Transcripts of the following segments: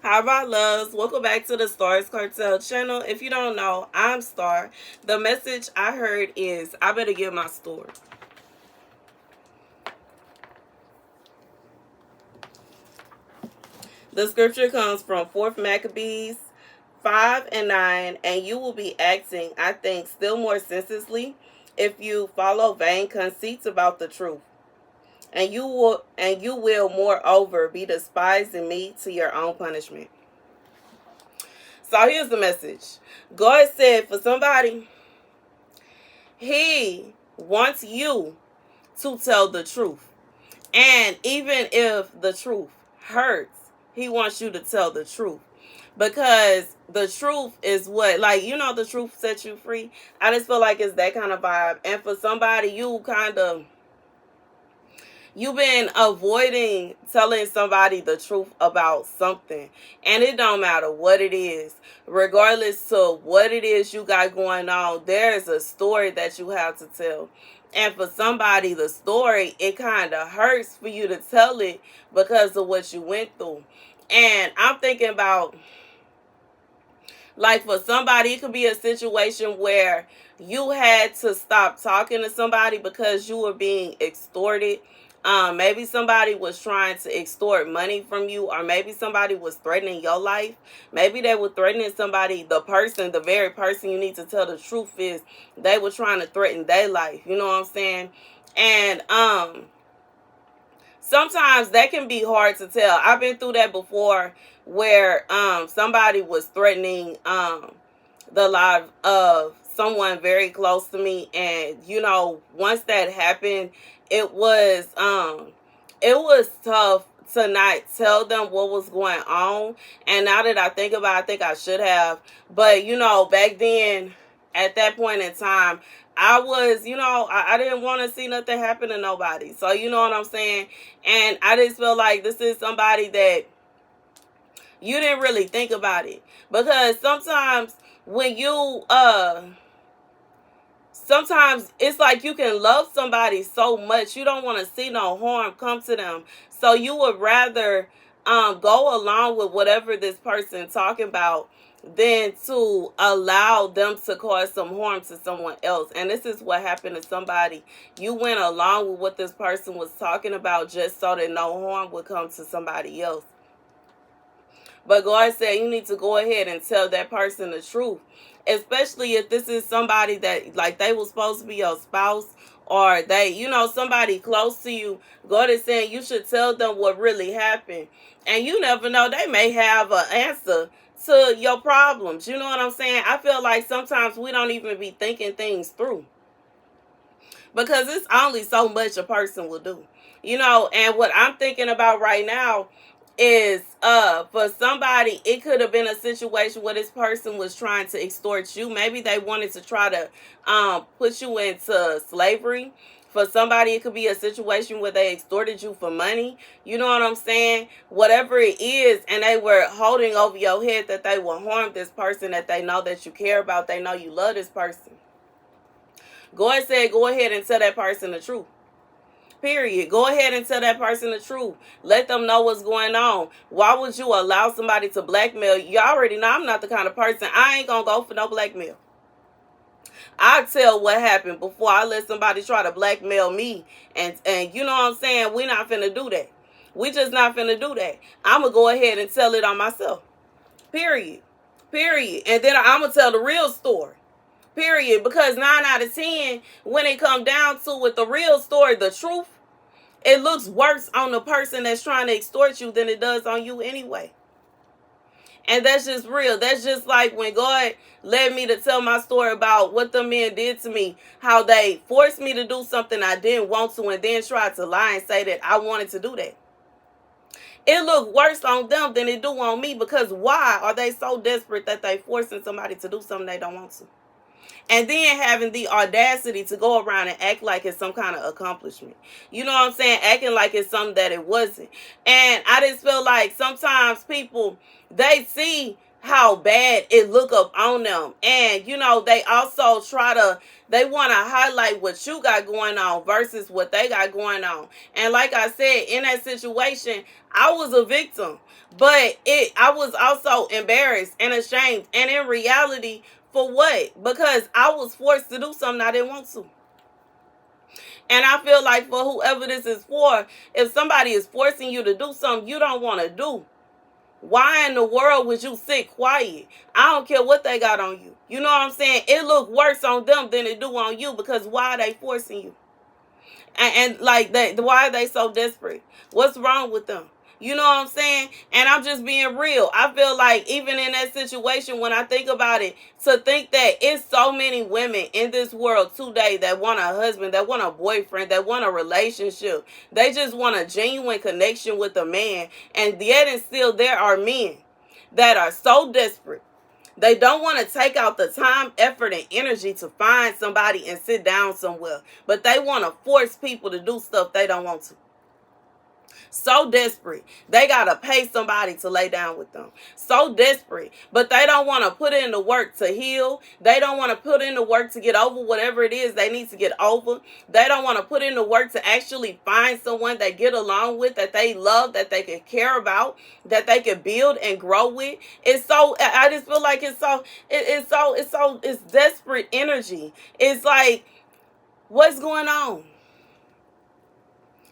Hi, my loves. Welcome back to the Starscartel channel. If you don't know, I'm Star. The message I heard is I better give my story. The scripture comes from 4th Maccabees 5 and 9, and you will be acting, I think, still more senselessly if you follow vain conceits about the truth. And you will moreover be despising me to your own punishment. So here's the message. God said for somebody, He wants you to tell the truth. And even if the truth hurts, He wants you to tell the truth. Because the truth is what, like, the truth sets you free. I just feel like it's that kind of vibe. And for somebody, you've been avoiding telling somebody the truth about something, and it don't matter what it is. Regardless of what it is you got going on, there is a story that you have to tell. And for somebody, the story, it kind of hurts for you to tell it because of what you went through. And I'm thinking about, like, for somebody, it could be a situation where you had to stop talking to somebody because you were being extorted. Maybe somebody was trying to extort money from you, or maybe somebody was threatening your life. Maybe they were threatening somebody, the very person you need to tell the truth is, they were trying to threaten their life. You know what I'm saying? And sometimes that can be hard to tell. I've been through that before, where somebody was threatening the life of someone very close to me, and once that happened, it was tough to not tell them what was going on. And now that I think about it, I think I should have. But back then, at that point in time, I was, I didn't want to see nothing happen to nobody. So you know what I'm saying? And I just feel like this is somebody that you didn't really think about it. Because sometimes when you sometimes it's like you can love somebody so much you don't want to see no harm come to them. So you would rather go along with whatever this person talking about than to allow them to cause some harm to someone else. And this is what happened to somebody. You went along with what this person was talking about just so that no harm would come to somebody else. But God said you need to go ahead and tell that person the truth. Especially if this is somebody that, like, they were supposed to be your spouse, or they, somebody close to you. God is saying you should tell them what really happened. And you never know, they may have an answer to your problems. You know what I'm saying? I feel like sometimes we don't even be thinking things through, because it's only so much a person will do. And what I'm thinking about right now is for somebody, it could have been a situation where this person was trying to extort you. Maybe they wanted to try to put you into slavery. For somebody, it could be a situation where they extorted you for money. You know what I'm saying? Whatever it is, and they were holding over your head that they will harm this person that they know that you care about. They know you love this person. God said, go ahead and tell that person the truth. Period. Go ahead and tell that person the truth. Let them know what's going on. Why would you allow somebody to blackmail you? You already know I'm not the kind of person. I ain't gonna go for no blackmail. I tell what happened before I let somebody try to blackmail me. And you know what I'm saying? We're not finna do that. We just not finna do that. I'm gonna go ahead and tell it on myself. Period. Period. And then I'm gonna tell the real story. Period. Because 9 out of 10, when it come down to it, the real story, the truth, it looks worse on the person that's trying to extort you than it does on you anyway. And that's just real. That's just like when God led me to tell my story about what the men did to me, how they forced me to do something I didn't want to, and then tried to lie and say that I wanted to do that. It looked worse on them than it do on me, because why are they so desperate that they forcing somebody to do something they don't want to? And then having the audacity to go around and act like it's some kind of accomplishment. You know what I'm saying? Acting like it's something that it wasn't. And I just feel like sometimes people, they see how bad it look up on them. And they also they want to highlight what you got going on versus what they got going on. And like I said, in that situation, I was a victim, but I was also embarrassed and ashamed. And in reality, for what? Because I was forced to do something I didn't want to. And I feel like for whoever this is for, if somebody is forcing you to do something you don't want to do, why in the world would you sit quiet? I don't care what they got on you. You know what I'm saying? It look worse on them than it do on you, because why are they forcing you? And like, why are they so desperate? What's wrong with them? You know what I'm saying? And I'm just being real. I feel like even in that situation, when I think about it, to think that it's so many women in this world today that want a husband, that want a boyfriend, that want a relationship. They just want a genuine connection with a man. And yet and still there are men that are so desperate. They don't want to take out the time, effort, and energy to find somebody and sit down somewhere. But they want to force people to do stuff they don't want to. So desperate. They got to pay somebody to lay down with them. So desperate. But they don't want to put in the work to heal. They don't want to put in the work to get over whatever it is they need to get over. They don't want to put in the work to actually find someone they get along with, that they love, that they can care about, that they can build and grow with. It's so, I just feel like it's desperate energy. It's like, what's going on?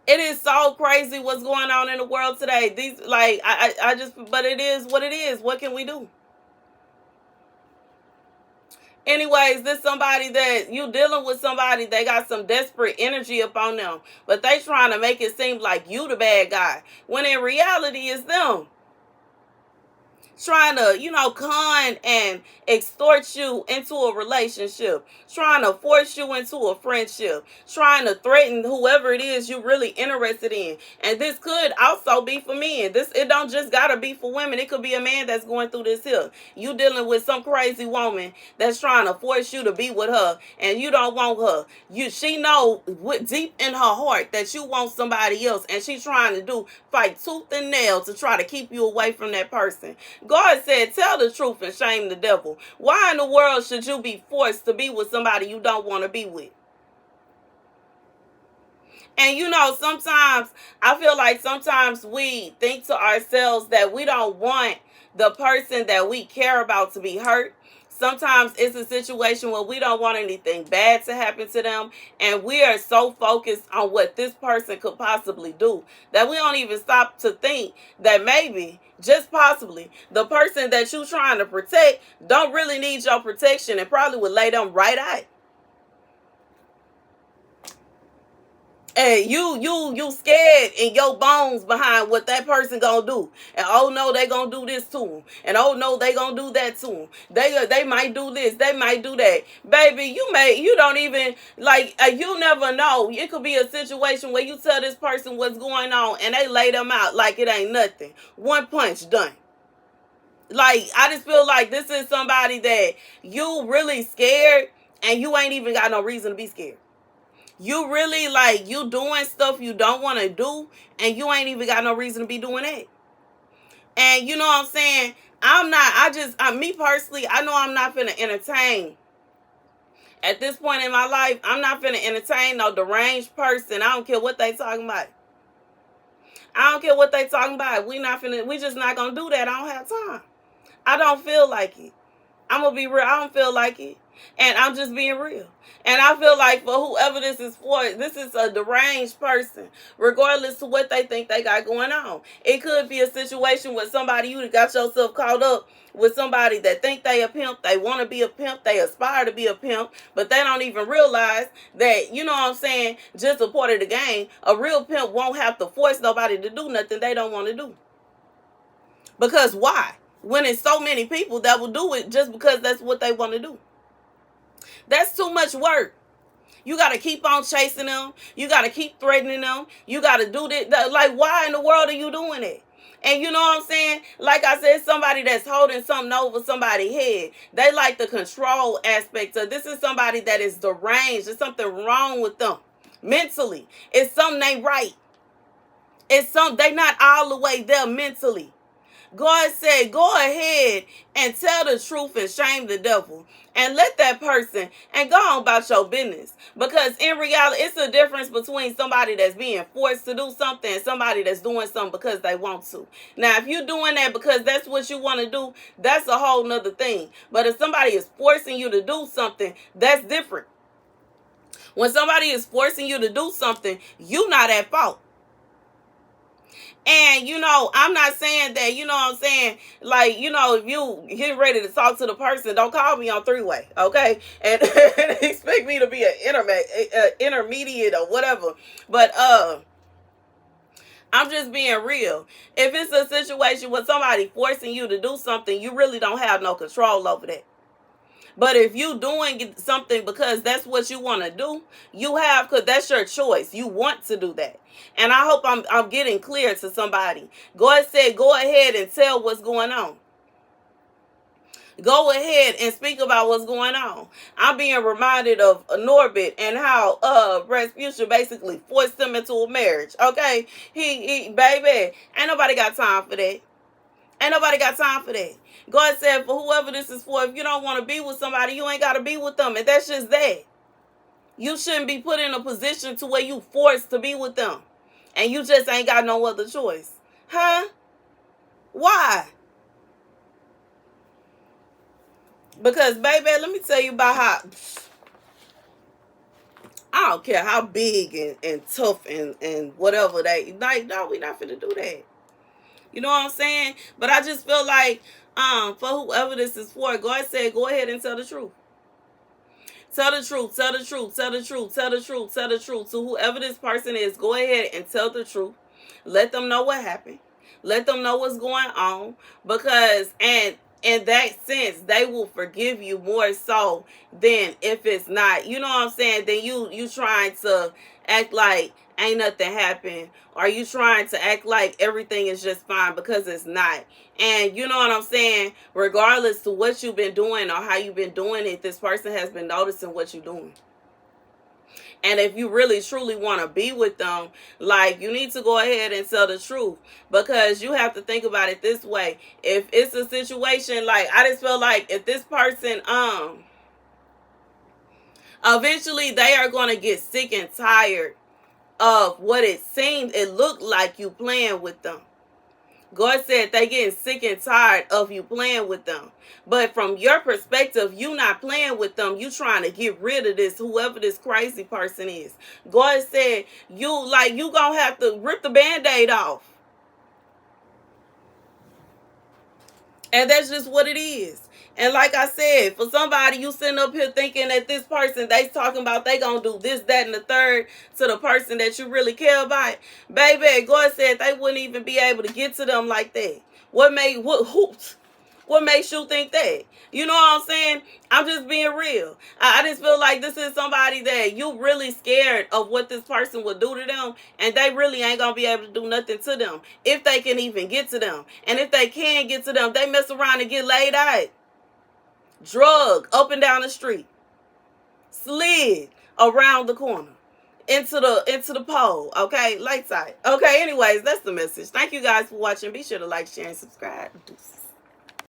It is so crazy what's going on in the world today. But it is what it is. What can we do? Anyways, this somebody that you dealing with, somebody, they got some desperate energy up on them, but they trying to make it seem like you the bad guy, when in reality it's them. Trying to, con and extort you into a relationship, trying to force you into a friendship, trying to threaten whoever it is you really interested in. And this could also be for men. It don't just gotta be for women. It could be a man that's going through this here. You dealing with some crazy woman that's trying to force you to be with her, and you don't want her. She know deep in her heart that you want somebody else, and she's trying to fight tooth and nail to try to keep you away from that person. God said, tell the truth and shame the devil. Why in the world should you be forced to be with somebody you don't want to be with? And sometimes I feel like sometimes we think to ourselves that we don't want the person that we care about to be hurt. Sometimes it's a situation where we don't want anything bad to happen to them, and we are so focused on what this person could possibly do that we don't even stop to think that maybe, just possibly, the person that you're trying to protect don't really need your protection and probably would lay them right out. And you scared in your bones behind what that person gonna do. And oh no, they gonna do this to him. And oh no, they gonna do that to him. They might do this, they might do that. Baby, you don't even, you never know. It could be a situation where you tell this person what's going on and they lay them out like it ain't nothing. One punch, done. Like, I just feel like this is somebody that you really scared and you ain't even got no reason to be scared. You really, you doing stuff you don't want to do, and you ain't even got no reason to be doing that. And you know what I'm saying? Me personally, I know I'm not finna entertain. At this point in my life, I'm not finna entertain no deranged person. I don't care what they talking about. I don't care what they talking about. We just not gonna do that. I don't have time. I don't feel like it. I'm gonna be real. I don't feel like it. And I'm just being real. And I feel like for whoever this is for, this is a deranged person, regardless of what they think they got going on. It could be a situation with somebody you got yourself caught up with, somebody that think they a pimp, they want to be a pimp, they aspire to be a pimp, but they don't even realize that, you know what I'm saying, just a part of the game. A real pimp won't have to force nobody to do nothing they don't want to do. Because why? When it's so many people that will do it just because that's what they want to do. That's too much work. You got to keep on chasing them. You got to keep threatening them. You got to do this. Like, why in the world are you doing it? And you know what I'm saying? Like I said, somebody that's holding something over somebody's head. They like the control aspect of this. Is somebody that is deranged. There's something wrong with them mentally. It's something ain't right. They not all the way there mentally. God said, go ahead and tell the truth and shame the devil. And let that person and go on about your business. Because in reality, it's a difference between somebody that's being forced to do something and somebody that's doing something because they want to. Now, if you're doing that because that's what you want to do, that's a whole nother thing. But if somebody is forcing you to do something, that's different. When somebody is forcing you to do something, you're not at fault. And, I'm not saying that, what I'm saying? Like, if you get ready to talk to the person, don't call me on three-way, okay? And expect me to be an intermediate or whatever. But, I'm just being real. If it's a situation with somebody forcing you to do something, you really don't have no control over that. But if you doing something because that's what you want to do, you have, because that's your choice. You want to do that. And I hope I'm getting clear to somebody. God said, go ahead and tell what's going on. Go ahead and speak about what's going on. I'm being reminded of Norbit and how Rasputia basically forced him into a marriage. Okay? He baby, ain't nobody got time for that. Ain't nobody got time for that. God said, for whoever this is for, if you don't want to be with somebody, you ain't got to be with them. And that's just that. You shouldn't be put in a position to where you forced to be with them. And you just ain't got no other choice. Huh? Why? Because, baby, let me tell you about how... I don't care how big and tough and whatever they... Like, no, we not finna do that. You know what I'm saying? But I just feel like, for whoever this is for, God said, go ahead and tell the truth. Tell the truth, tell the truth, tell the truth, tell the truth, tell the truth. To whoever this person is, go ahead and tell the truth. Let them know what happened. Let them know what's going on. Because, and in that sense, they will forgive you more so than if it's not. You know what I'm saying? Then you trying to act like ain't nothing happened. Or you trying to act like everything is just fine, because it's not. And you know what I'm saying? Regardless to what you've been doing or how you've been doing it, this person has been noticing what you're doing. And if you really truly want to be with them, like, you need to go ahead and tell the truth. Because you have to think about it this way. If it's a situation, like, I just feel like if this person, eventually they are going to get sick and tired of what it looked like you playing with them. God said they getting sick and tired of you playing with them. But from your perspective, you not playing with them. You trying to get rid of this, whoever this crazy person is. God said you gonna have to rip the Band-Aid off. And that's just what it is. And like I said, for somebody, you sitting up here thinking that this person, they talking about they gonna do this, that, and the third to the person that you really care about. Baby, God said they wouldn't even be able to get to them like that. What makes you think that? You know what I'm saying? I'm just being real. I just feel like this is somebody that you really scared of what this person will do to them, and they really ain't gonna be able to do nothing to them if they can even get to them. And if they can get to them, they mess around and get laid out. Drug up and down the street. Slid around the corner. Into the pole. Okay? Light side. Okay, anyways, that's the message. Thank you guys for watching. Be sure to like, share, and subscribe. Deuces.